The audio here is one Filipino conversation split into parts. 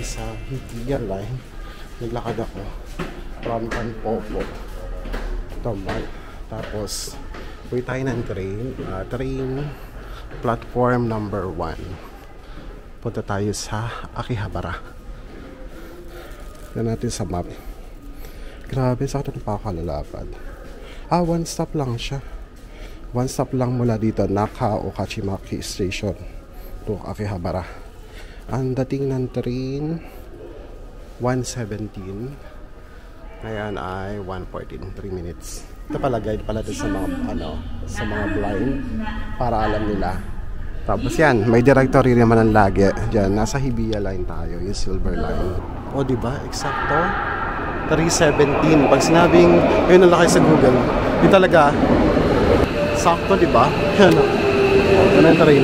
Sa Hitigan line, naglakad ako from Tanpopo Tombay, tapos uwi tayo ng train platform number 1. Punta tayo sa Akihabara. Yan natin sa map. Grabe, sa atin pa ako kalalapad. One stop lang siya. One stop lang mula dito, Naka o Kachimaki Station to Akihabara. Ang dating ng train 1:17, ngayon ay 1:14, 3 minutes. Ito pala, guide pala ito sa mga sa mga blind para alam nila. Tapos yan, may directory naman ng lagi. Diyan, nasa Hibiya line tayo, yung silver line. O diba, eksakto 3:17. Pag sinabing yun ang laki sa Google, yun talaga sakto, diba? Yan o, yan ang train.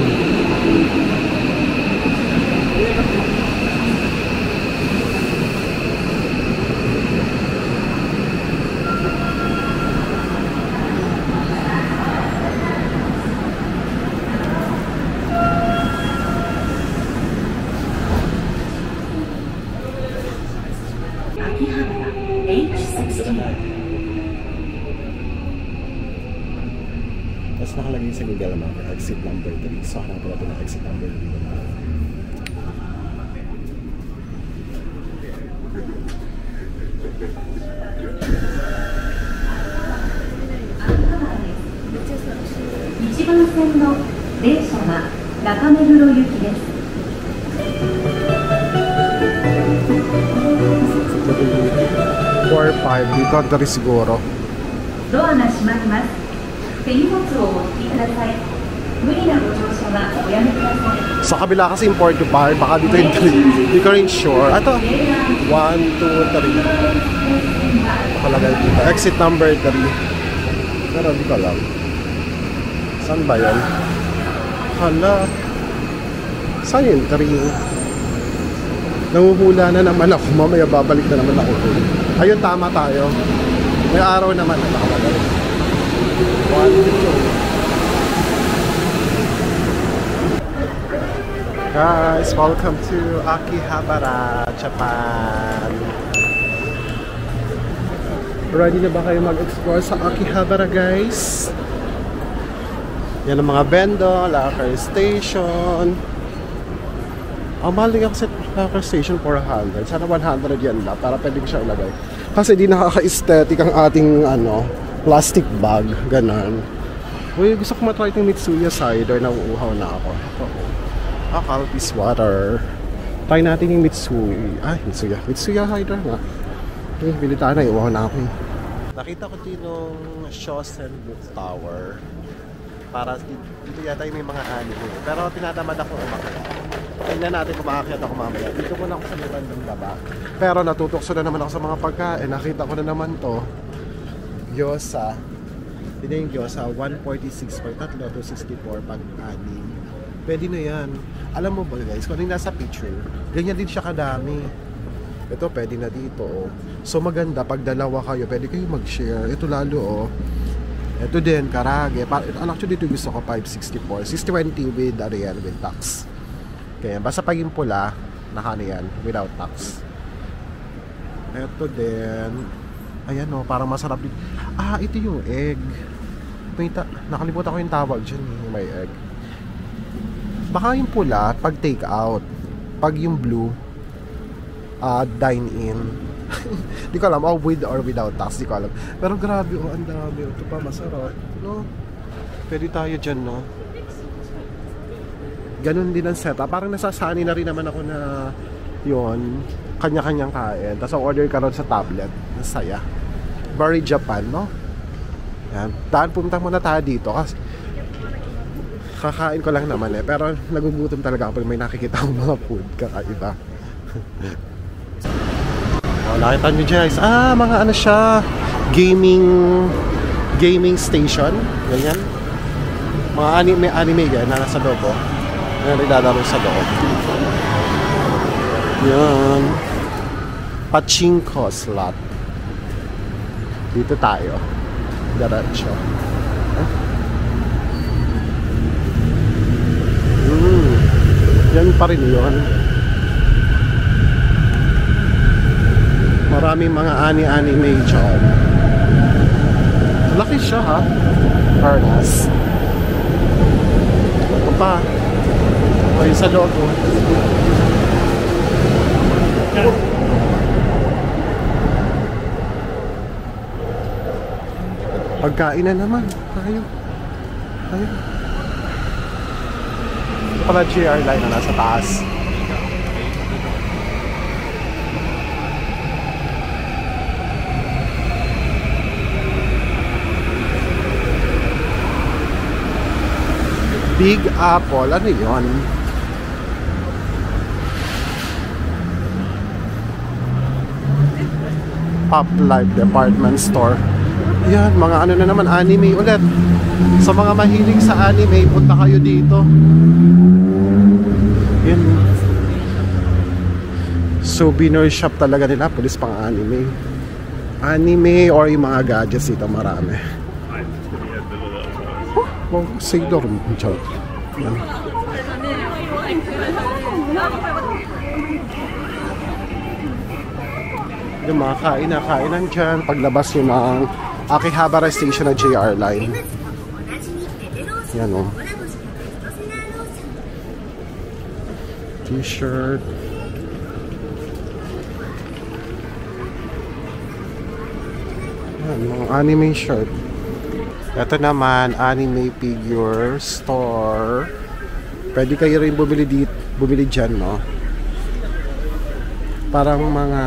Tapos nakalagay sa Google Map, exit number 3. So, hanapin natin ang exit number 3. Ichiban-sen no Reisha ga Nakameguro yuki desu. 4-5 dito, dari siguro. ドアが閉まります。手荷物をお持ちください。無理なご乗車はおやめください。Sa kabila kasi yung port to bar, baka dito yung 3. Hindi ko rin sure. Ito, 1, 2, 3. Nakalagay dito. Exit number 3. Pero hindi ko alam. Saan ba yun? Hala. Saan yung 3? Nanguhula na naman ako. Mamaya babalik na naman ako. Ayun, tama tayo. May araw naman na nakalagay. 1, 2. Guys, welcome to Akihabara, Japan. Ready na ba kayo mag-explore sa Akihabara, guys? Yan ang mga bendo, locker station. Ang mahal din ako sa locker station, 400. Sana 100 yan lang para pwede ko siya ilagay. Kasi di nakaka-aesthetic ang ating plastic bag, ganon. Uy, gusto ko matry itong Mitsuya cider, nauuhaw na ako. Kalpis water. Try natin yung Mitsuya cider nga. Okay, bili tayo na, iuhaw na ako. Nakita ko din yung Shosen Book Tower. Para dito yata yung may mga anime. Pero tinatamad ako umakyat. Tingnan natin kung makakita ako mamaya. Dito muna ako sa bandang baba. Pero natutokso na naman ako sa mga pagkain. Nakita ko na naman to. Gyoza. Hindi yung gyoza. 146 per tatlo, 264 pag-anim. Pwede na yan. Alam mo ba guys, kung ano yung nasa picture, ganyan din siya kadami. Ito pwede na dito. Oh. So maganda, pag dalawa kayo, pwede kayo mag-share. Ito lalo oh. Ito din, karage. Actually, dito gusto ko 564. 620 with with tax. Kaya, basta pag yung pula, nakano yan, without tax. Ito din. Ayan o, parang masarap din. Ito yung egg. Nakalimutan ko yung tawag dyan. May egg. Baka yung pula, pag take out. Pag yung blue, dine in. Di ko alam, with or without tax, di ko alam. Pero grabe, ang dami. Ito pa, masarap. No? Pwede tayo dyan, no? Ganun din ang setup. Parang nasasani na rin naman ako na yun, kanya-kanyang kain. Tapos ang order ka ron sa tablet. Nasaya. Very Japan, no? Yan. Daan, pumunta muna tayo dito kasi kakain ko lang naman eh. Pero nagugutom talaga ako pag may nakikita akong mga food kakaiba. Nakita nyo guys. Mga ano siya, gaming station. Ganyan. Mga anime ganyan na nasa loob. Naglalaro sa loob. Yan. Pachinko slot. Dito tayo. Diretso. Yan pa rin yun. Maraming mga anime dyan. Laki siya ha. Harness. Ito pa. Ay, sa loob ko. Pagkain na naman. Tayo. Pala JR line na nasa taas. Big Apple. Ano yun? Pop Life Department Store. Yan, mga ano na naman, anime ulit. Sa mga mahilig sa anime, punta kayo dito. Yan. Souvenir shop talaga nila, pulis pang anime. Anime or yung mga gadgets dito, marami. Oh, Sailor Moon. Yan. Yung mga kainan dyan, paglabas yun ng Akihabara Station na JR line. Yan o. T-shirt. Yan, mga anime shirt. Ito naman, anime figure store. Pwede kayo rin bumili dyan, no? Parang mga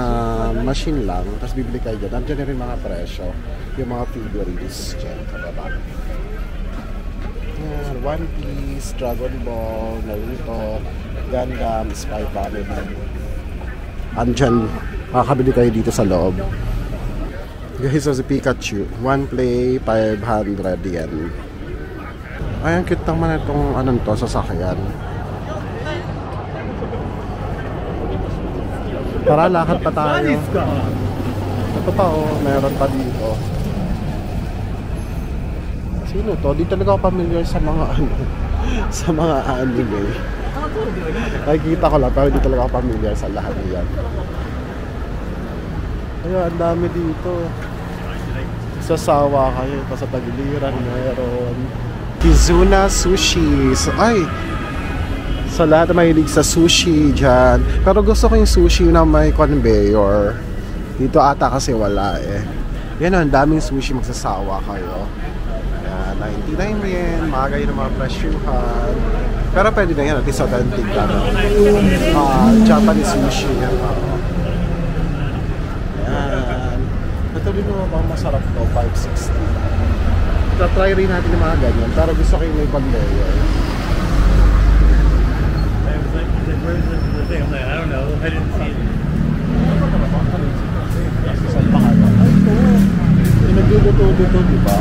machine lang, tapos bibili kayo dyan. Nandiyan na rin mga presyo, yung mga figurines dyan, kababa. Yan, One Piece, Dragon Ball, Naruto, Gundam, Spy Family. Andyan, makakabili kayo dito sa loob. Guys, so si Pikachu, one play, 500 yen. Ay, ang cute naman itong anong to, sasakyan. Tara, lakad pa tayo. Ito pa oh, meron pa dito. Sino to? Di talaga ako familiar sa mga ano, sa mga anime. Nakikita ko lang, pero di talaga ako familiar sa lahat yan. Ay, ang dami dito. Sasawa kayo, pa sa Tagiliran meron. Kizuna Sushi. So, ay, sa lahat na mahilig sa sushi dyan. Pero gusto ko yung sushi na may conveyor. Dito ata kasi wala eh. Yan, ang daming sushi, magsasawa kayo. Yan, 99 yen. Mga ng mga presyuhan. Pero pwede na yan, at least authentic lang. Japanese sushi. Yan. Ito rin naman mga masarap to, 560. Try rin natin yung mga ganyan. Pero gusto ko yung may conveyor. Where's the thing? I'm like, I don't know. I didn't see it. Ay, ito. Yung nagluluto dito, di ba?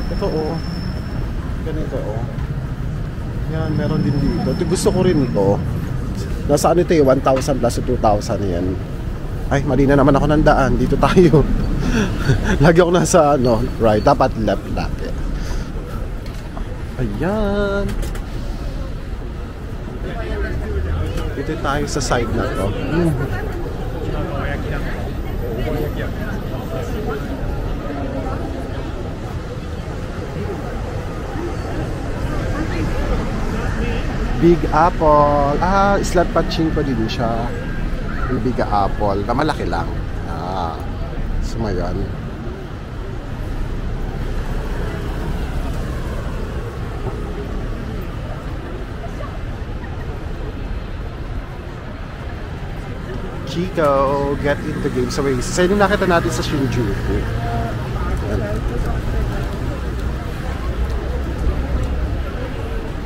Ito, oh. Ganito, oh. Yan, meron din dito. Ito, gusto ko rin ito. Nasa ano ito, 1,000 plus 2,000 yan. Ay, mali na naman ako ng daan. Dito tayo. Lagi ako nasa, ano, right. Dapat left lagi. Ayan. Dito tayo sa side na to. Big Apple. Slot pachinko din siya. Yung Big Apple. Na malaki lang. Sumayon. Chico, get into games Oasis. Sa yun nakita natin sa Shinjuku.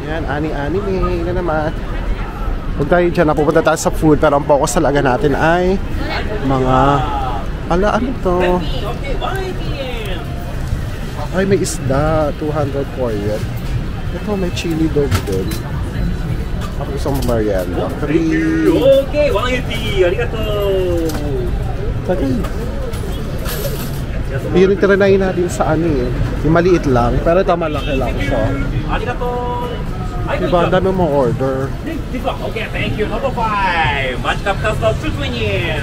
Yan, anime na naman. Huwag tayo dyan, napupunta tayo sa food, pero ang focus talaga natin ay mga, ano to? Ay, may isda, 200 po yan. Ito, may chili dog din. Ako isang merienda. Okay, 180. Arigato. Tagay. Yung trinay natin sa ano eh. Yung maliit lang, pero ito malaki lang siya. Arigato. Diba, ang dami mo order. Okay, thank you. Number 5. Match cup custom 220.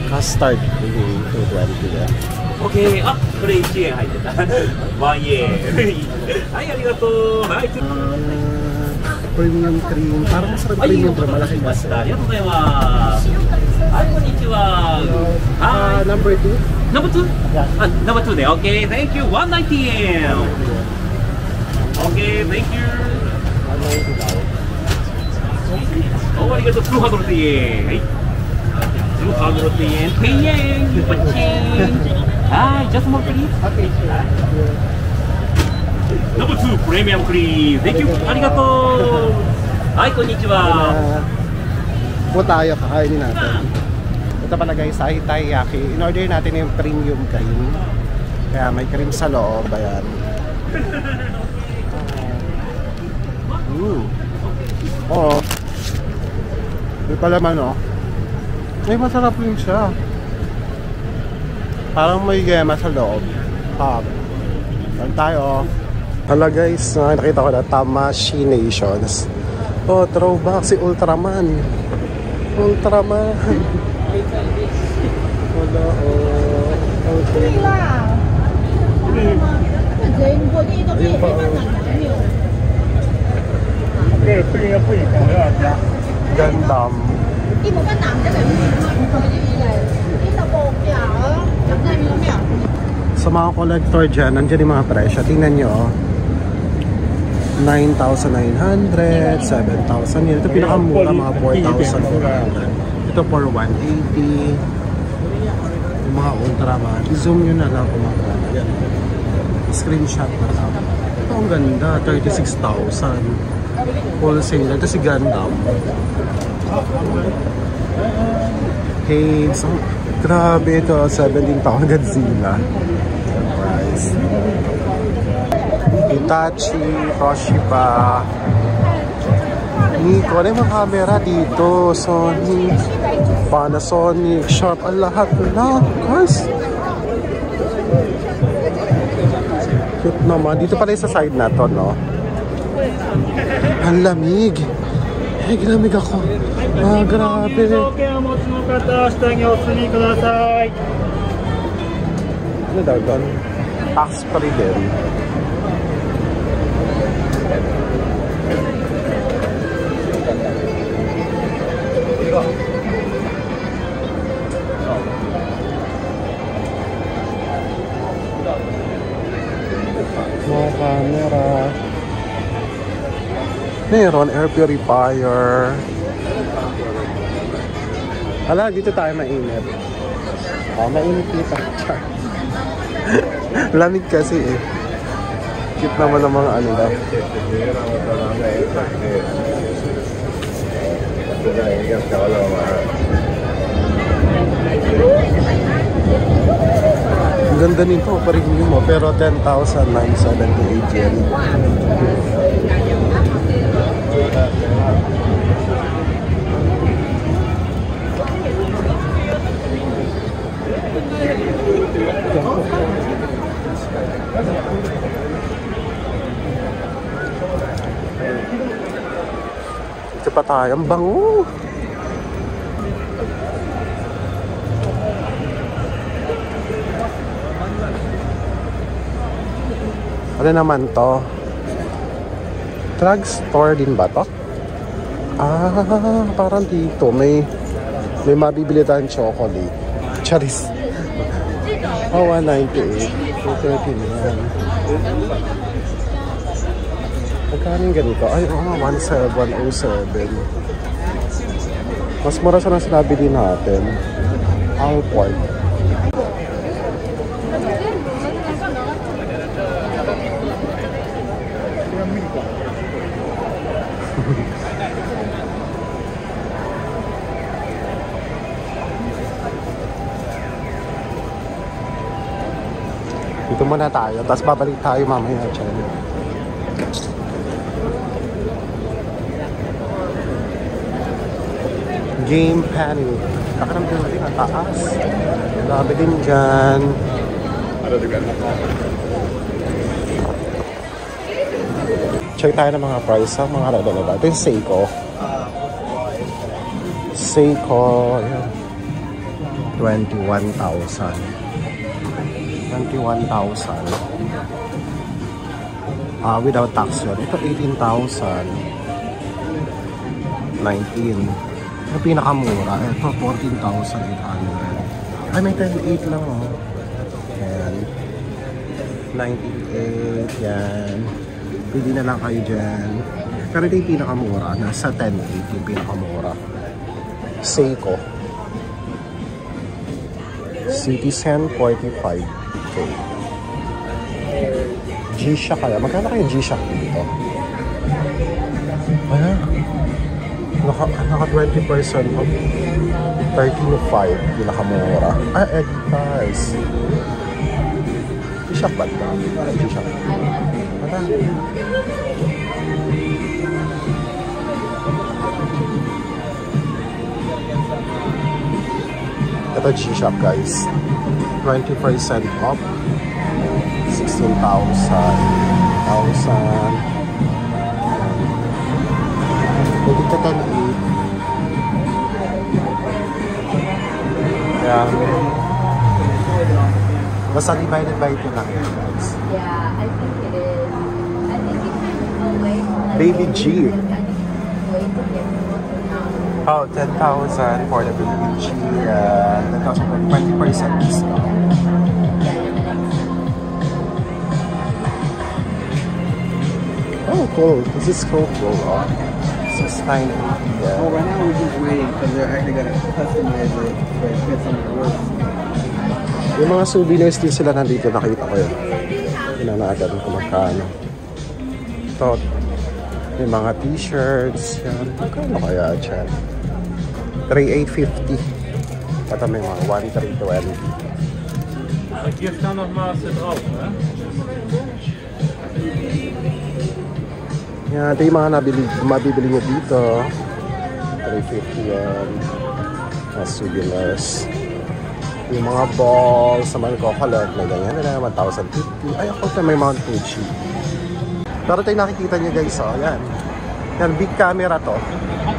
Custard. 220 yan. Okay, これ1円入ってた。1円。はい、ありがとう。はい。 Premium cream. Parang masarap premium cream. Malaki kasi. ありがとうございます。はい、こんにちは。はい。 Number 2? Number 2? Ah, number 2 で OK, thank you. 190 円。OK, thank you. ありがとう。200円。はい。200円。1000円。パチン。はい、just more please. Okay. Number 2, premium cream. Thank you. ありがとう。はい、こんにちは。Po tayo, kakainin natin. Ito pala guys, ay taiyaki. In-order natin yung premium cream. Kaya may cream sa loob. Ayan. Oo. May palaman oh. Ay, masarap rin siya. Parang may gema sa loob. Saan tayo? Hala guys, nakita ko na Tamashi Nations. Oh, throwback si Ultraman. Ultraman. Wala, oh. Okay. Ayun pa, oh. Gundam. Sa mga collector dyan, nandiyan yung mga presyo. Tingnan nyo, oh. 9,900, 7,000 yun. Ito pinakamura, mga 4,400. Ito for 180. Yung mga Ultraman. I-zoom nyo na lang kung magkano. Yan. Screenshot na lang. Ito ang ganda, 36,000. Wholesale. Ito si Gundam. Hey, so, grabe ito. 17,000 Godzilla. Surprise. Hitachi, Toshiba, Nikon. Ano yung mga camera dito? Sony, Panasonic, Sharp. Ang lahat na, guys. Cute naman. Dito pala sa side na to, no? Ang lamig. Ay, ginamig ako. Ah, grabe. Ano daw doon? Tax free din. Mga camera. Meron air purifier. Ala, dito tayo mainit. Oh, mainit dito. Lamig kasi eh. Cute naman ng mga ano daw. Ang ganda nito, pa-review mo, pero 10,978 yen. Ito pa tayo, ang bango. Ano naman to? Drugstore din ba to? Ah, parang dito may mabibili tayong chocolate. Charis. Oh, 198. 230 yan. Magkano yung ganito? Ay, oo nga, 107. Mas mura sa sinabi din natin. Alport. Dito muna tayo, tapos babalik tayo mamaya dyan. Game panel. Nakaramdam natin ang taas. Grabe din dyan. Check tayo ng mga price ha, mga rada-rada. Ito yung Seiko. Seiko, yun. 21,000. 21,000. Without tax yun. Ito 18,000. 19. Yung pinakamura. Ito 14,800. Ay, may 10,800 lang oh. Yan. 98. Yan. Pili na lang kayo dyan. Pero ito yung pinakamura. Nasa 10,800 yung pinakamura. Seiko. Citizen 45. Okay. G-Shock kaya. Magkano kayo G-Shock dito? Ayan. Naka 20% off. 13.5. Pinakamura. Ah, egg price. G-Shock ba ito? G-Shock. Ayan. Ito G-Shock guys. 20% off. 16,000. 1,000. Pwede ka 10,800. Yeah. Basta divided by 2 lang yan guys. Yeah, I think it is. I think it can go away. Baby G. I think it's going to get 10,000 for the Baby G. 10,000 for 20% discount. Oh, cool. This is so cool. Oh. This is tiny. Yeah. Oh, right now we're just waiting because they're actually going to customize it so it fits on your work. Yung mga souvenirs din sila nandito, nakita ko yun. Pinanagan kung magkano. Ito, may mga t-shirts. Yan. Magkano kaya dyan? 3,850. Ito may mga 1,320. Gift dan nog maar zit erop, hè? Yan, ito yung mga mabibili nyo dito. 350 yan. Mga souvenirs. Yung mga balls naman ko collect. May ganyan na 1,050. Ay, ako may Mount Fuji. Pero ito yung nakikita nyo guys. Oh, yan. Yan, big camera to.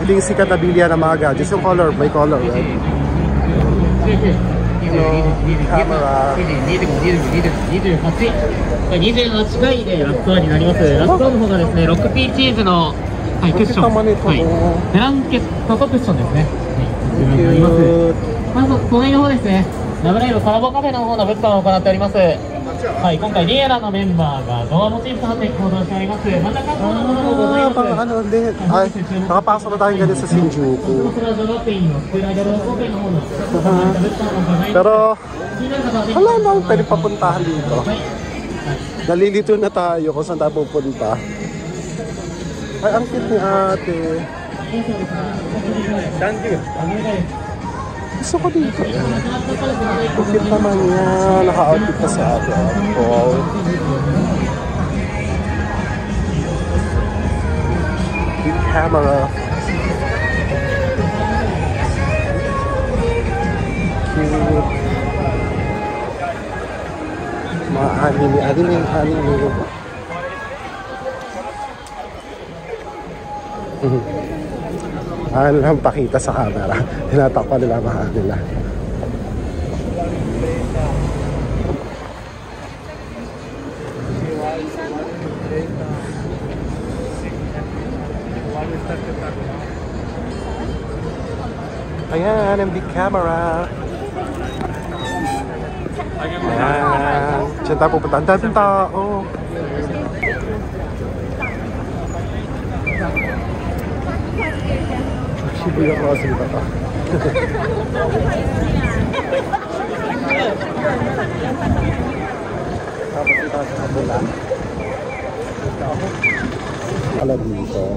Ito yung sikat na bilya ng mga gadgets. Yung color, may color red. Camera. 28回でラッカーになります。ラッカーの方がですね、6P チーズの、はい、クッション、はい、ブランケットとクッションですね。はい、まず隣の方ですね、ラブライブコラボカフェの方の物販を行っております。はい、今回リエラのメンバーがドアモチーフとなって行動しております。真ん中の方のございます。ano din. Ay, nakapasok na tayo ganun sa Shinjuku. Pero, wala na akong pwede papuntahan dito. Nalilito na tayo kung saan tayo pupunta. Ay, ang cute ni ate. Gusto ko dito. Cute naman niya. Naka-outfit pa si ate. Oh. Big camera. Cute. Mga anime. Ano lang pakita sa camera. Tinatakpan nila mahal nila. Ayan, ang big camera. Ayan. Diyan tayo pupunta. Ang daming tao. Shibuya Crossing ba ito? Tapos dito sa kabula. Alam dito.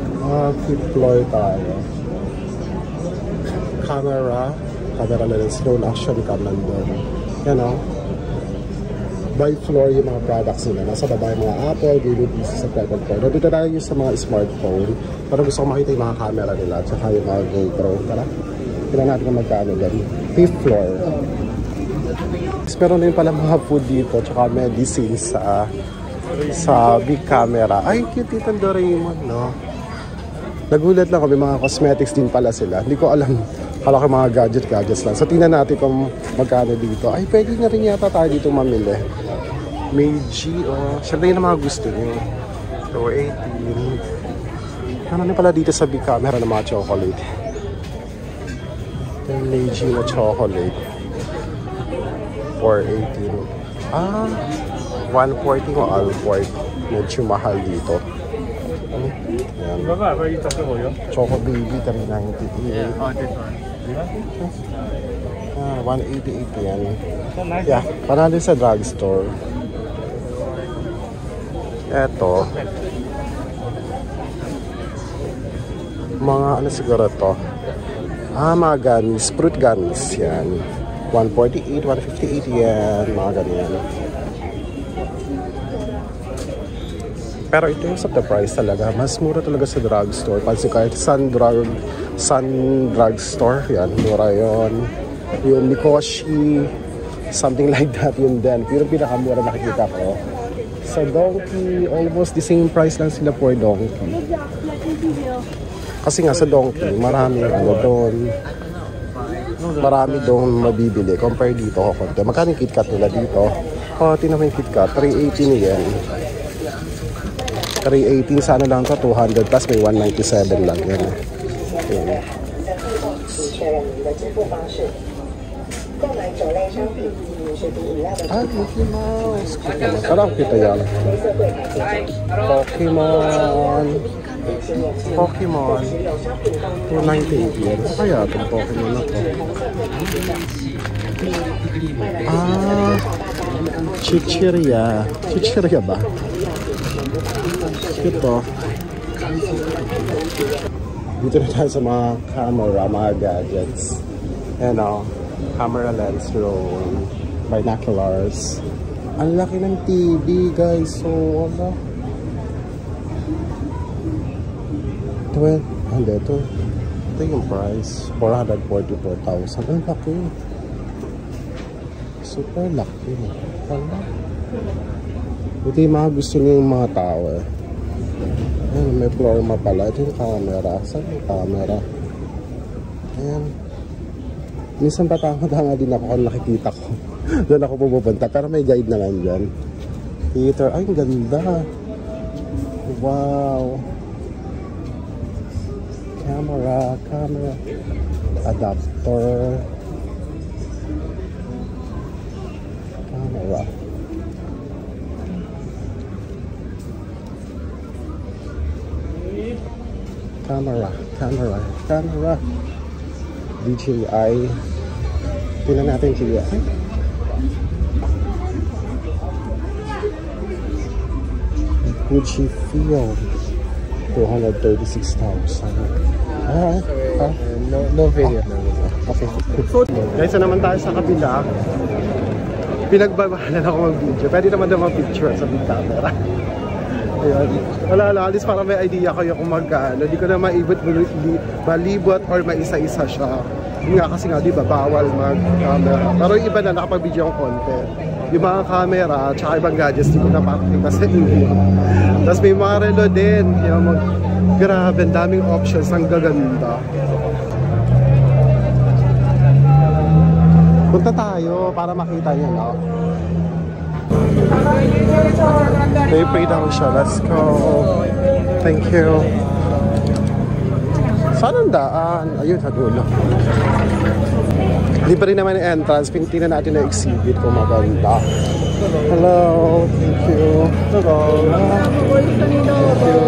Fifth floor tayo. Camera lens. Slow action cam nandun. Yan o. By floor yung mga products nila. Nasa baba yung mga Apple, Google PC sa second floor. Dito tayo yung sa mga smartphone. Pero gusto ko makita yung mga camera nila at saka yung mga GoPro. Tara, tignan natin kung magkano dyan. Fifth floor. Meron din pala mga food dito at saka medicines sa big camera. Ay, cute itong Doraemon, no? Nagulat lang kami, mga cosmetics din pala sila. Hindi ko alam. Kala ko mga gadgets lang. So, tingnan natin kung magkano dito. Ay, pwede na rin yata tayo dito mamili. Meiji, oh. Siyempre yun ang mga gusto nyo. So, 18. Ano na pala dito sa big camera ng mga chocolate. Yung Meiji na chocolate. 418. Ah, 140 o Alford. Medyo mahal dito. Ayan. Choco Baby, 398. 188 yan. Yeah, panalo sa drugstore. Eto. Mga ano siguro to? Mga gummies, fruit gummies yan. 148, 158 yan. Mga ganyan. Pero ito yung sa the price talaga. Mas mura talaga sa drugstore. Pansin kahit Sun Drugstore. Yan, mura yun. Yung Mikoshi, something like that yun din. Pero pinakamura nakikita ko. Sa Donkey, almost the same price lang sila for Donkey. Kasi nga sa Donkey, marami doon. Marami doon mabibili. Compare dito ko konti. Magkano yung KitKat nila dito? Tingnan mo yung KitKat. 380 yen. 318 sana lang to, 200 plus may 197 lang yan. Ayan. Mickey Mouse. Parang kita yan. Pokemon 298 yan. Ano kaya itong Pokemon na to? Chichiria ba? Ito. Dito na tayo sa mga camera, mga gadgets. Ayan o, camera lens, drone, binoculars. Ang laki ng TV, guys. So, ano? Ito yung price. 444,000. Ang laki. Super laki. Ano? Ito yung mga gusto niyo yung mga tower. Ayan, may floor map pala. Ito yung camera. Saan yung camera? Ayan. Minsan patanga din ako kung nakikita ko. Doon ako pupunta. Pero may guide naman dyan. Theater. Ay, ang ganda. Wow. Camera. Adapter. Camera. Camera. DJI. Tingnan natin DJI. Gucci Field. 236,000. No video. Okay. Guys, na naman tayo sa kabila. Pinagbabahalan ako mag-video. Pwede naman daw mag-picture sa big camera. Ayan. Wala lang, at least para may idea kayo kung magkano. Hindi ko na malibot or maisa-isa siya. Yun nga kasi nga, di ba, bawal mag-camera. Pero yung iba na nakapag-video yung content. Yung mga camera, tsaka ibang gadgets, di ko napakita sa inyo. Tapos may mga relo din. Grabe, daming options. Ang gaganda. Punta tayo para makita nyo, no? Pay daw siya. Let's go. Thank you. Saan ang daan? Ayun, sa dulo. Libre naman yung entrance. Tingnan natin na exhibit kung maganda. Hello. Thank you. Hello. Thank you.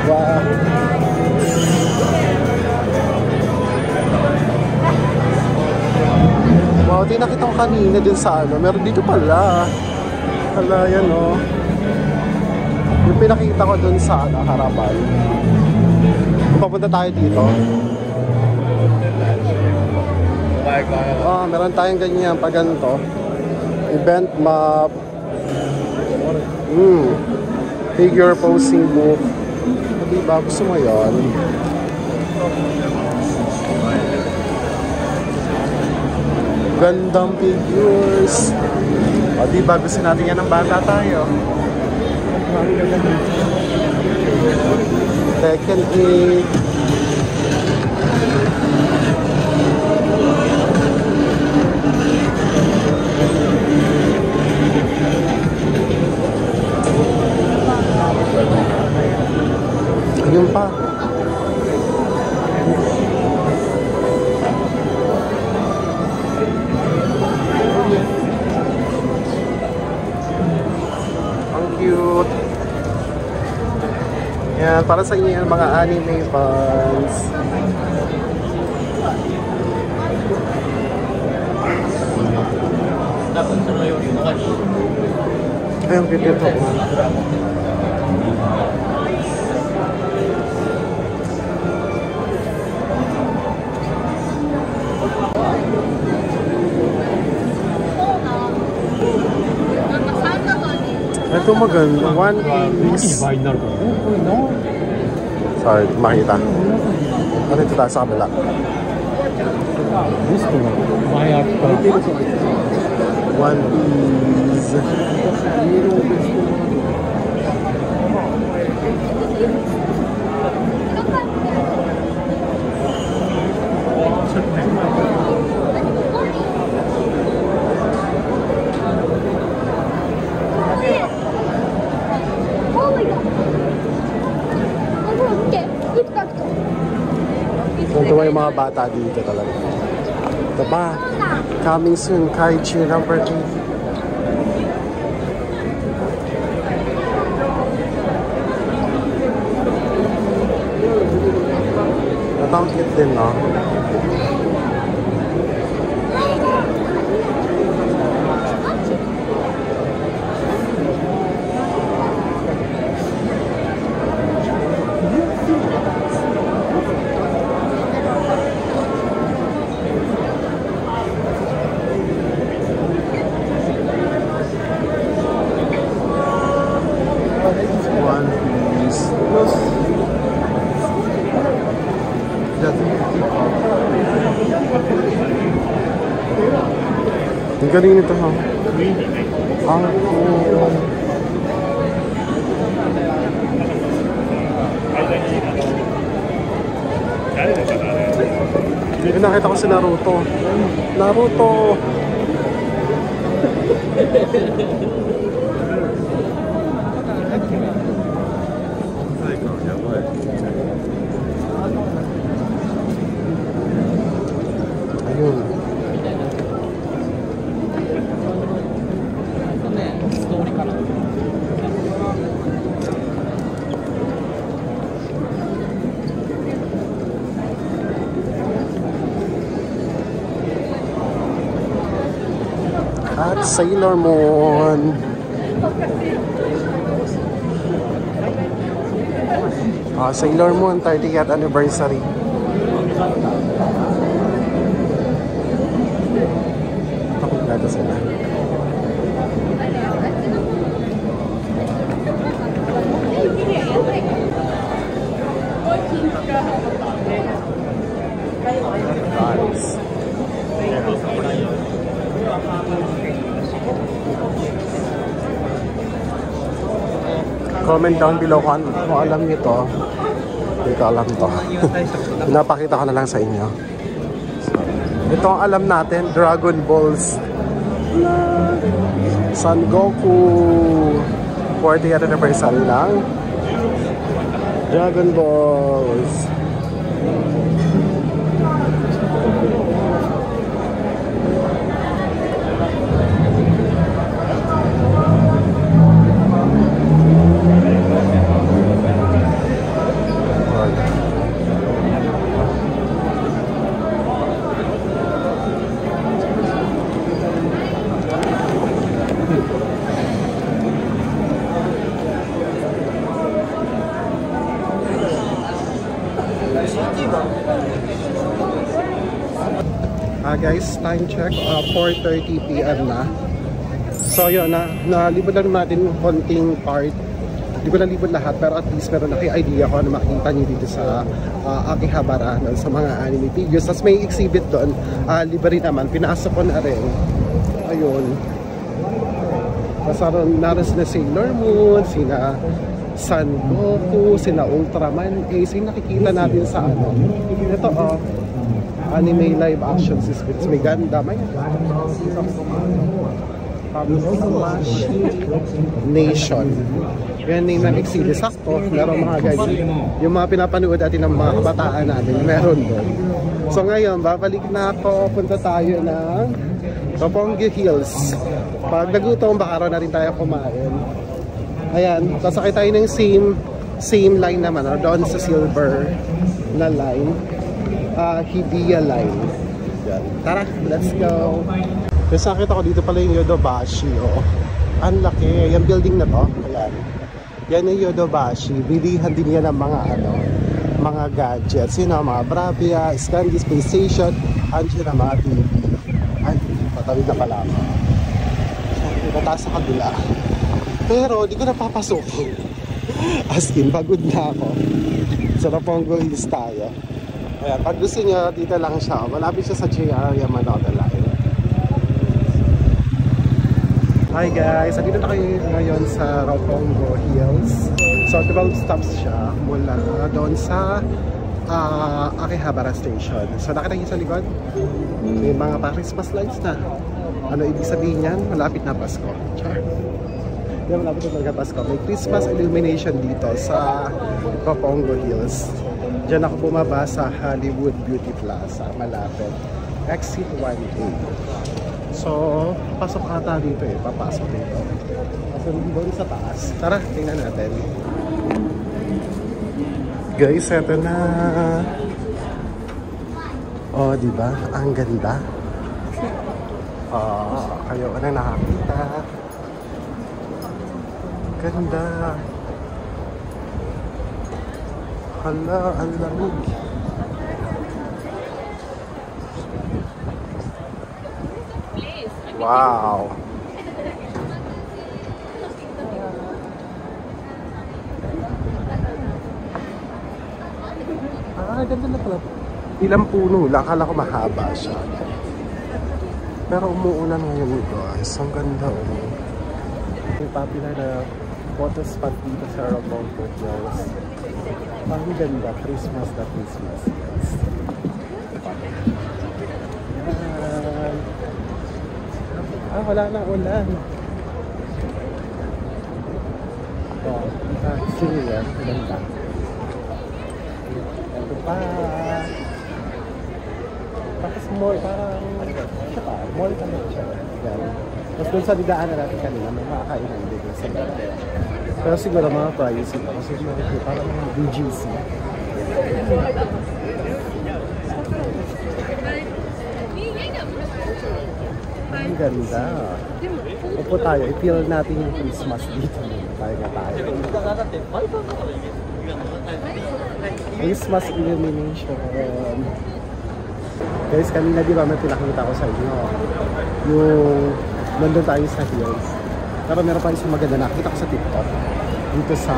Wow. ito yung nakita ko kanina dun sa ano. Meron dito pala. Hala, yan o. Yung pinakita ko dun sa ano, harapan. Papunta tayo dito. Meron tayong ganyan pag ganito. Event map. Figure posing book. Diba? Gusto mo yun? Gandang figures. O diba? Gusto natin yan ng bata tayo. Tekken 8. Ayun pa. Ang cute. Yan, para sa inyo yung mga anime fans. Ay, ang cute ito. Ito maganda. One Piece. Sorry, makita. Ano ito tayo sa kabila? One Piece. Tuntua yung mga bata dito talaga. Ito pa. Coming soon, Kaiju number 8. Natangkit din, no? Ang galing nito, ha? Ang cool. Nakita ko si Naruto. Naruto! Ayun. At Sailor Moon. Sailor Moon 30th anniversary. Kompleto sila. Nice. Comment down below kung alam niyo to. Hindi ko alam to. Pinapakita ko na lang sa inyo. So, ito ang alam natin, Dragon Balls. Son Goku 40th anniversary lang. Dragon Balls. guys, time check, 4:30 PM na. So yun, nalibot lang natin yung konting part. Hindi ko nalibot lahat, pero at least meron na kayo idea ko ano makikita nyo dito sa Akihabara, sa mga anime figures. Tapos may exhibit doon, libre naman, pinasok ko na rin. Ayun. Tapos naroon sila Sailor Moon, sina Son Goku, sina Ultraman Ace, yung nakikita natin sa ano. Ito anime live action systems, may ganda, may Nation. Yan yung exhibit. Sakto, meron mga guys. Yung mga pinapanood natin ng mga kabataan natin, meron doon. So ngayon, babalik na ako. Punta tayo ng Roppongi Hills. Pag nagutom, baka na rin tayo kumain. Ayan, sasakay tayo ng same line naman, doon sa silver na line. Hibiya line. Yan. Tara, let's go. Kasi nakita ko dito pala yung Yodobashi. Ang laki. Yung building na to. Ayan. Yan yung Yodobashi. Bilihan din yan ng mga gadgets. Yun know, mga Bravia, Scandi Space Station. Andiyan na mga TV. Ay, patawid na pala ako. Nataas sa kabila. Pero, di ko napapasok. As in, pagod na ako. Sa Roppongi Hills tayo. Ayan, pag gusto nyo, dito lang siya. Malapit siya sa JR Yamanote Line. Hi guys, andito na kayo ngayon sa Roppongi Hills. So 12 stops siya mula doon sa Akihabara Station. So nakita niyo sa likod, may mga pa-Christmas lights na. Ano ibig sabihin yan? Malapit na Pasko. Char. Yan, malapit na talaga Pasko. May Christmas illumination dito sa Roppongi Hills. Diyan ako bumaba sa Hollywood Beauty Plaza, malapit. Exit 1A. So, pasok ata dito papasok dito. So, doon sa taas. Tara, tingnan natin. Guys, eto na. Oh, diba? Ang ganda. Kayo na nakakita. Ganda. Hala, ang lamig. Wow! Ganda na pala. Ilang puno lang. Akala ko mahaba siya. Pero umuulan ngayon guys. Ang ganda Yung popular na photo spot dito sa Roppongi Hills. Ang ganda. Christmas na Christmas guys. Wala na ulan. Sige yan. Ganda. Ito pa. Tapos mall, parang mall kami siya. Tapos doon sa didaanan natin kanina, may makakainan dito sa ganda. Pero siguro mga privacy pa. Kasi parang mga BGC. Ang ganda. Upo tayo, i-feel natin yung Christmas dito. Tayo. Christmas illumination. Guys, kanina di ba may pinakita ko sa inyo yung nandun tayo sa hills. Pero meron pa isang maganda nakita ko sa TikTok. Dito sa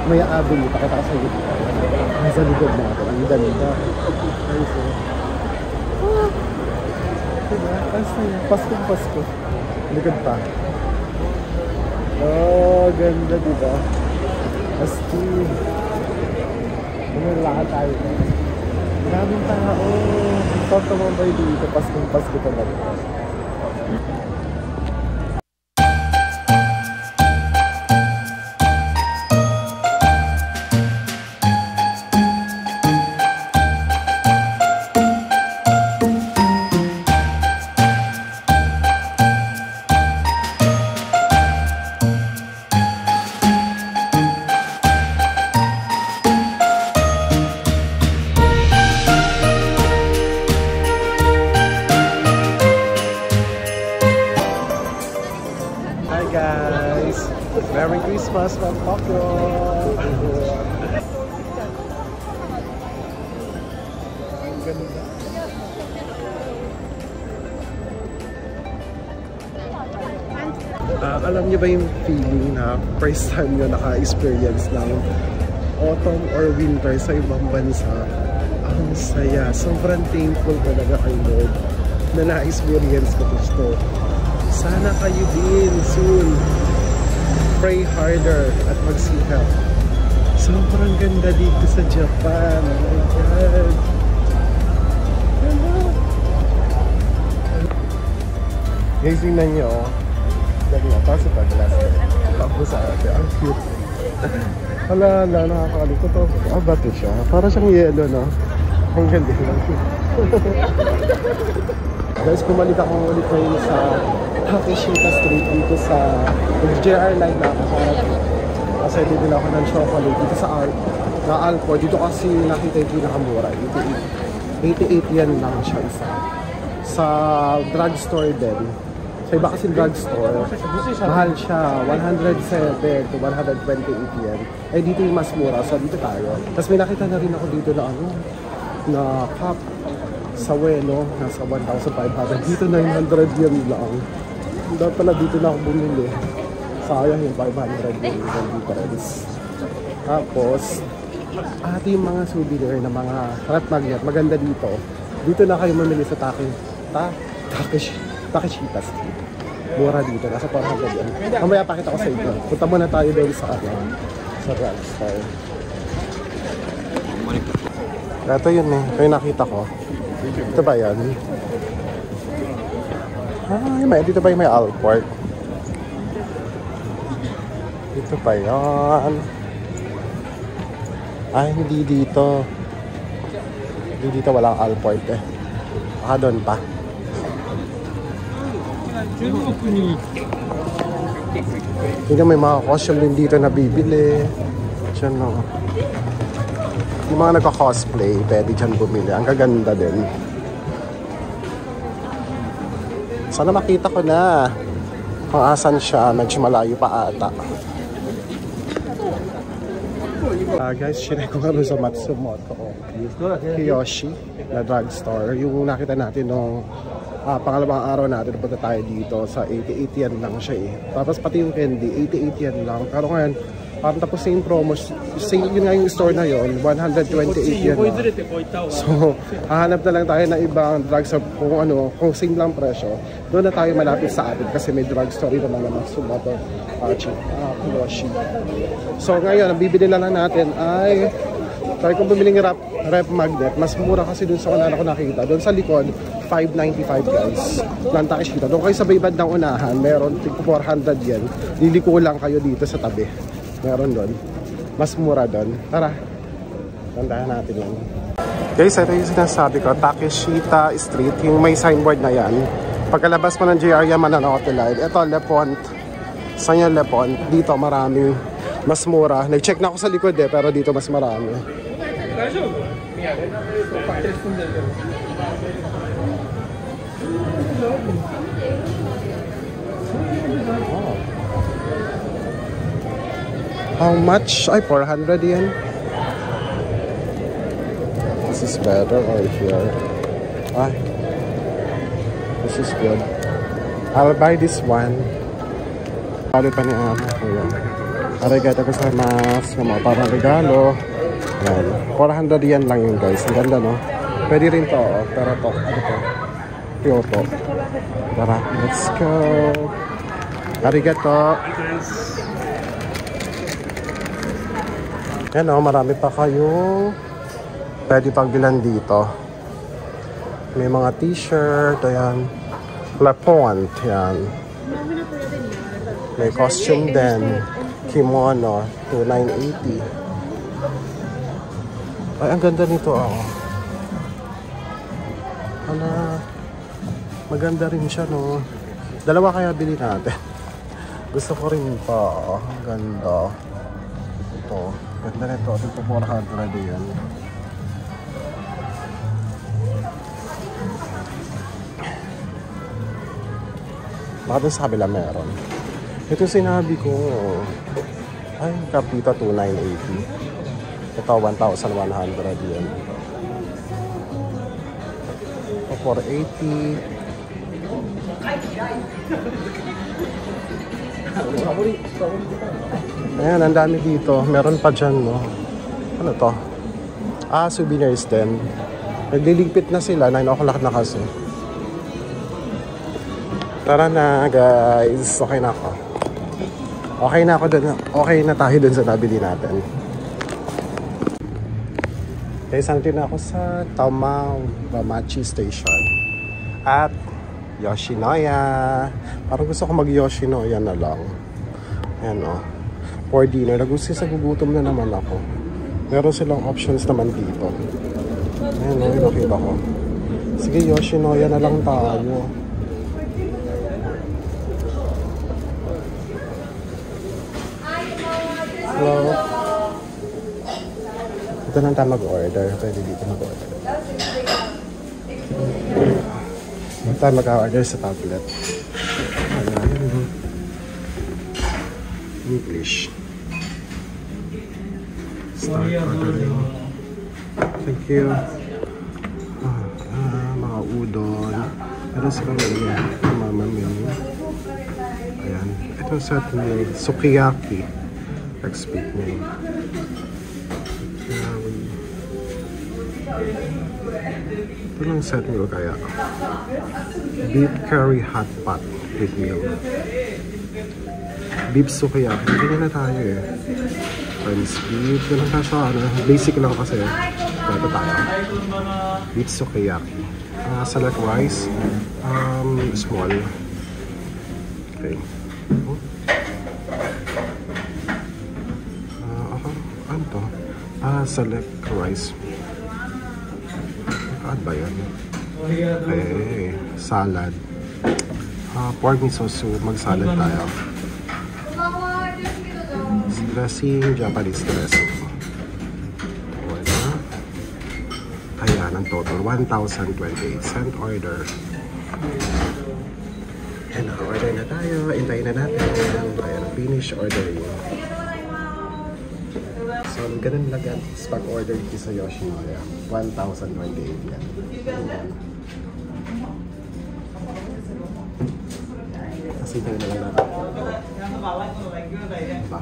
Maya Avenue, pakita ko sa inyo dito. Sa likod natin. Ang ganda. Diba? Pasko. Likod pa. Oh, ganda diba? Pasko. Lakad tayo. Maraming tao. Ikaw tumambay dito. Pasko talaga. Merry Christmas from Tokyo! Ang ganda. Alam niyo ba yung feeling na first time nyo naka-experience ng autumn or winter sa ibang bansa? Ang saya. Sobrang thankful talaga kay Lord na na-experience ko ito. Sana kayo din soon. Pray harder at magsikap. Sobrang ganda dito sa Japan. Oh my God. Guys, tingnan nyo. Galing ako sa pag-glass. Tapos sa ate. Ang cute. Hala, nakakalito to. Bato siya. Para siyang yelo, no? Ang ganda lang. Guys, kumalik ako ulit ngayon sa Takeshita Street dito sa JR Line na kaharap. Kasi bibili ako ng chocolate dito sa Alpo. Dito kasi nakita yung pinakamura. 88 yan lang siya isa. Sa drugstore din. Sa iba kasi drugstore, mahal siya. 107 to 128 yan. Eh dito yung mas mura. So dito tayo. Tapos may nakita na rin ako dito na na cup sa Weno. Nasa 1,500. Dito 900 yan lang. Dapat pala dito na ako bumili. Sayang yung 500 yung difference. Tapos, yung mga souvenir na mga rat magnet, maganda dito. Dito na kayo mamili sa Takeshita Street. Mura dito, nasa 400 yan. Mamaya pakita ko sa inyo. Punta muna tayo doon sa drugstore. Ito yun eh. Ito yung nakita ko. Ito ba yan? Dito ba yung may Alport? Dito ba yan? Hindi dito. Hindi dito walang Alport eh. Doon pa. Hindi may mga costume din dito na bibili. Diyan no. Yung mga nagka-cosplay, pwede dyan bumili. Ang gaganda din. Sana makita ko na kung asan siya. Medyo malayo pa ata. Guys, sinay ko nga sa Matsumoto Kiyoshi na drugstore. Yung nakita natin nung pangalawang araw natin, punta tayo dito sa 88 yan lang siya eh. Tapos pati yung candy, 88 yan lang. Pero ngayon, parang tapos same promo, yun nga yung store na yun, 128 yan lang. So, hahanap na lang tayo ng ibang drugstore kung same lang presyo. Doon na tayo malapit sa atin kasi may drugstore rin naman na Matsumoto Kiyoshi. So ngayon, ang bibili na lang natin ay try kong bumili ng rep magnet. Mas mura kasi dun sa kanala ko nakita. Doon sa likod, 595 guys. Ng Takeshita. Doon kayo sa may bandang unahan, meron 400 yen. Liliko lang kayo dito sa tabi. Meron doon. Mas mura doon. Tara. Tandahan natin yan. Guys, ito yung sinasabi ko. Takeshita Street. Yung may signboard na yan. Pagkalabas mo ng JR Yamanote Line. Ito, Le Pont. Saan yung Le Pont? Dito maraming mas mura. Nag-check na ako sa likod eh. Pero dito mas marami. How much? Ay, 400 yen. This is better right here. This is good. I'll buy this one. Pali pa ni Amo. Arigato gozaimasu. Parang regalo. Ayan. 400 yen lang yun guys. Ang ganda no? Pwede rin to. Pero to. Ano to? Kyoto. Tara. Let's go. Arigato. Yan o. Marami pa kayong pwede pagbilan dito. May mga t-shirt. Ayan. Le Pont. Yan. May costume din. Kimono. 2,980. Ay, ang ganda nito ako. Maganda rin siya, no? Dalawa kaya bili natin. Gusto ko rin pa. Ang ganda. Ito. Ganda nito. Ito 400 yan. Baka dun sa kabila meron. Ito sinabi ko. Ay, Kapita 2,980. Ito, 1,100 yan. 480. Ayan, ang dami dito. Meron pa dyan, no? Ano to? Ah, souvenirs din. Nagliligpit na sila. 9 o'clock na kasi. Tara na, guys. Okay na ako. Okay na ako dun. Okay na tayo dun sa nabili natin. Guys, nandito na ako sa Tamagotchi Station. At Yoshinoya. Parang gusto ko mag-Yoshinoya na lang. Ayan, o. For dinner. Nagugutom na naman ako. Meron silang options naman dito. Ayan, o. Nakita ko. Sige, Yoshinoya na lang tayo. Hello. Ito lang tayo mag-order. Pwede dito mag-order. Ito tayo mag-order sa tablet. Ayan. English. Start ordering. Thank you. Mga udon. Meron silang menu. Mama menu. Ayan. Ito set meal. Sukiyaki. Speak name. Ito lang set meal kaya. Beef curry hot pot with meal. Beef sukiyaki. Ganyan na tayo eh. French beef. Ganun ka siya. Basic lang kasi. Ito tayo. Beef sukiyaki. Salad rice. Small. Okay. Ano to? Select rice. Ano ba yan? Salad. Pork miso soup. Mag-salad tayo. Dressing, Japanese dressing. Wala. Ayan, ang total. 1,028. Send order. And order na tayo. Intayin na natin. Ayan, finish ordering. So, ganun lang yan. Pag-order dito sa Yoshinoya. 1,028 yan. Kasi tayo na lang natin. Diba?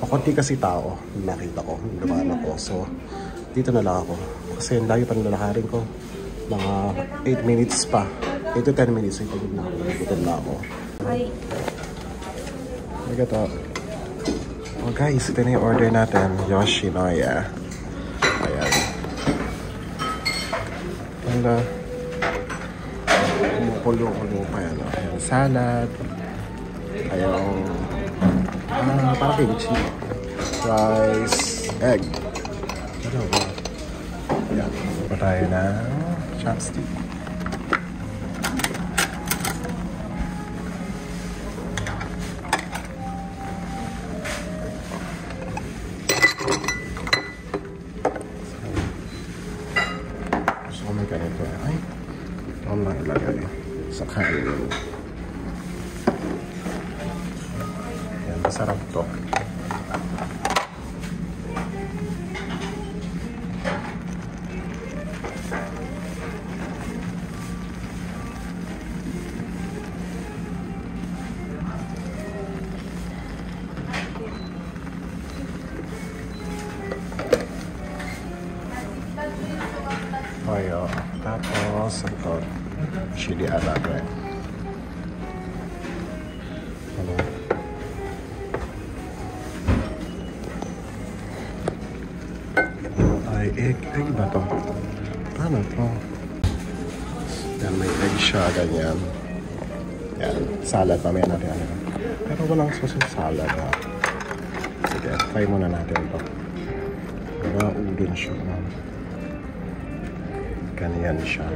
Pakunti kasi tao. Nakita ko. Dumaan ako. So, dito na lang ako. Kasi ang layo pa nalakarin ko. Mga 8 minutes pa. 8 to 10 minutes. Ay, pagod na ako. Nagutom na ako. Hi. Ito. Oh guys, ito na yung order natin. Yoshinoya. Ayan. Wala. Kumukulo-kulo pa yan. Ayan. Salad. Ayan. Parang kimchi. Rice. Egg. Ano ba? Ayan. Pa tayo na chopstick. Ganito ay ito ang ilagay sa kainin. Yan, masarap to. Toyo. Tapos, ito, chili arabe. Ano? Ay, egg ba to? Ano to? Yan, may egg siya, ganyan. Yan, salad, mamaya natin ano. Pero walang sauce yung salad, ha? Sige, try muna natin ito. Udon siya, no? Ganyan siya.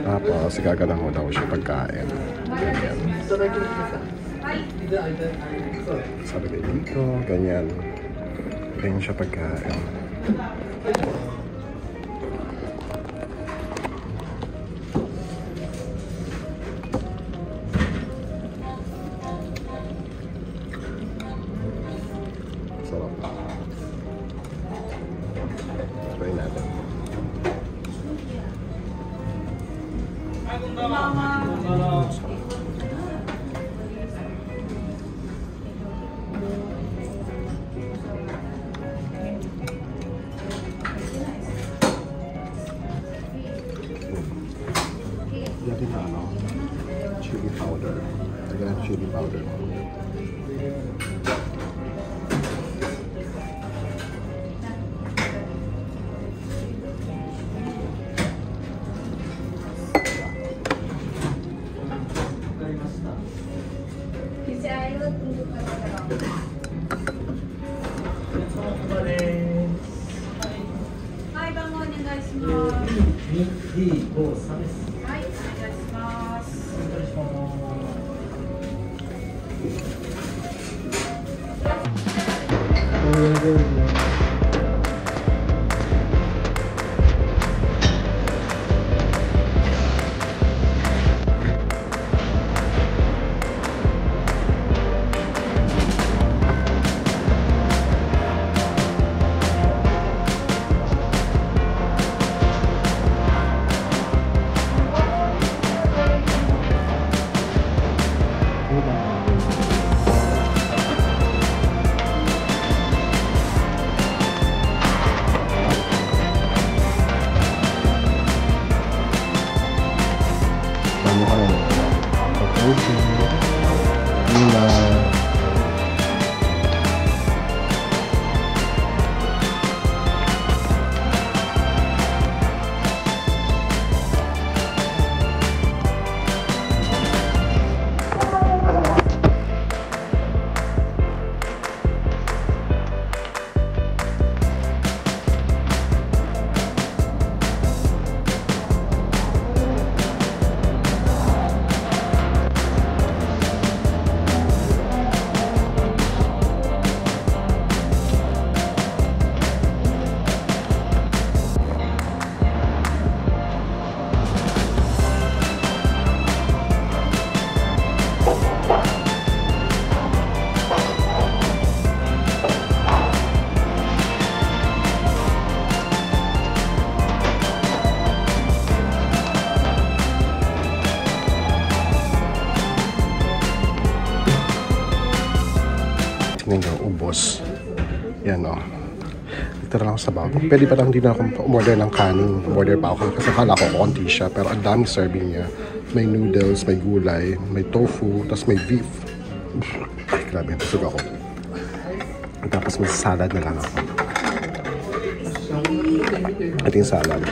Tapos, gagana mo daw siya pagkain. Ganyan. Sabi kayo dito, ganyan. Ganyan siya pagkain. Sarap. Try natin. Lagyan na ano, chili powder. Lagyan na chili powder. Ninyo, ubos. Yan o. Dito na lang sa bag. Pwede pa lang din ako umorder ng kanin. Umorder pa ako kasi akala ko konti siya. Pero ang dami serving niya. May noodles, may gulay, may tofu, tapos may beef. Ay, grabe. Busog ako. Tapos may salad na lang ako. Ito yung salad.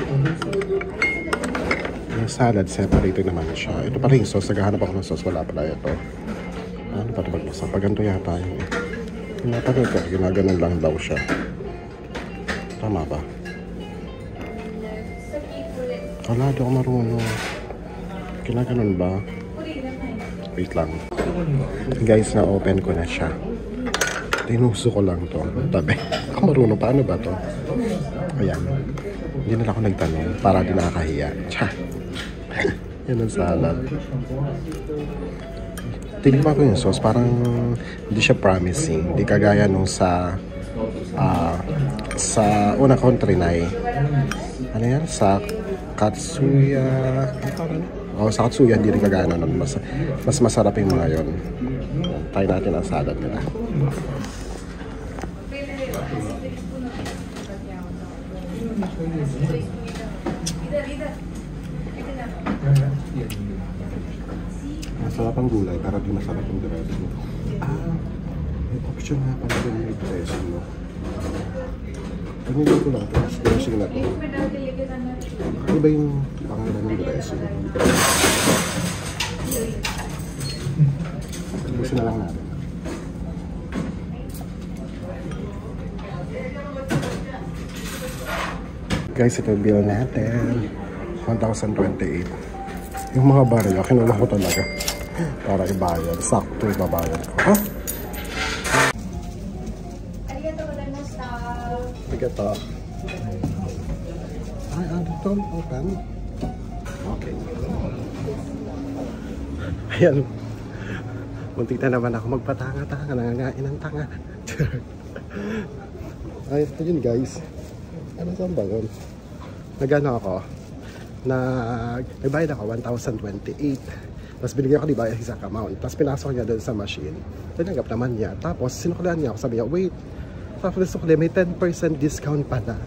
Yung salad, separated naman siya. Ito pala yung sauce. Naghahanap ako ng sauce. Wala pala ito. Ano pa ito maglasa? Pag ganito yata yung napagod ka, ginaganon lang daw siya. Tama ba? Wala, di ako marunong. Ginaganon ba? Wait lang. Guys, na-open ko na siya. Tinuso ko lang to. Tabi. Ako marunong. Paano ba to? Ayan. Hindi na ako nagtanong para di nakakahiya. Tsa. Yan ang salad. Tingnan ko yung sauce, parang hindi siya promising. Hindi kagaya nung sa una kong trinay. Ano yan? Sa Katsuya. Sa Katsuya, hindi rin kagaya nun. Mas masarap yung mga yun. Try natin ang salad nila. Masarap ang gulay, pero di masarap yung dressing. May option nga pala din yung dressing, no? Pamilya ko lang ito, dressing na ito. Ano ba yung pangalan ng dressing? Busin na lang natin. Guys, ito yung bill natin. 1,028. Yung mga baril, kinuha ko talaga para ibayad. Sakto ibabayad ko. Ha? Arigato. Ay, ano ito? Open? Okay. Ayan. Muntik na naman ako magpatanga-tanga. Nangangain ng tanga. Ay, ito yun guys. Ano saan ba yun? Nagano ako? Nagbayad ako 1,028. Tapos binigyan ko di ba isang amount. Tapos pinasok niya doon sa machine. Tinanggap naman niya. Tapos sinukulan niya ako. Sabi niya, wait. Tapos sinukulan, may 10% discount pa na.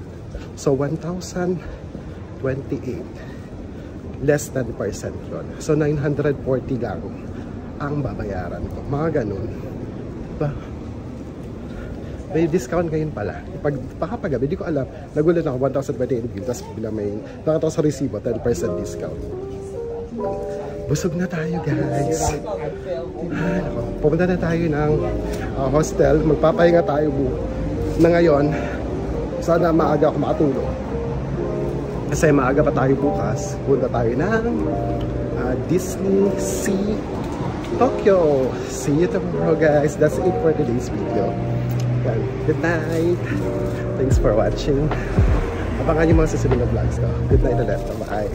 So 1,028. less than percent yun. So 940 lang ang babayaran ko. Mga ganun. Diba? May discount ngayon pala. Baka paggabi, di ko alam. Nagulat ako, 1,028 bill. Tapos bilang may nakita ko sa resibo, 10% discount. Busog na tayo, guys. Pupunta na tayo ng hostel. Magpapahinga tayo na ngayon. Sana maaga ako makatulog. Kasi maaga pa tayo bukas. Punta tayo ng Disney Sea Tokyo. See you tomorrow, guys. That's it for today's video. Good night. Thanks for watching. Abangan yung mga susunod na vlogs ko. Good night ulit. Bye.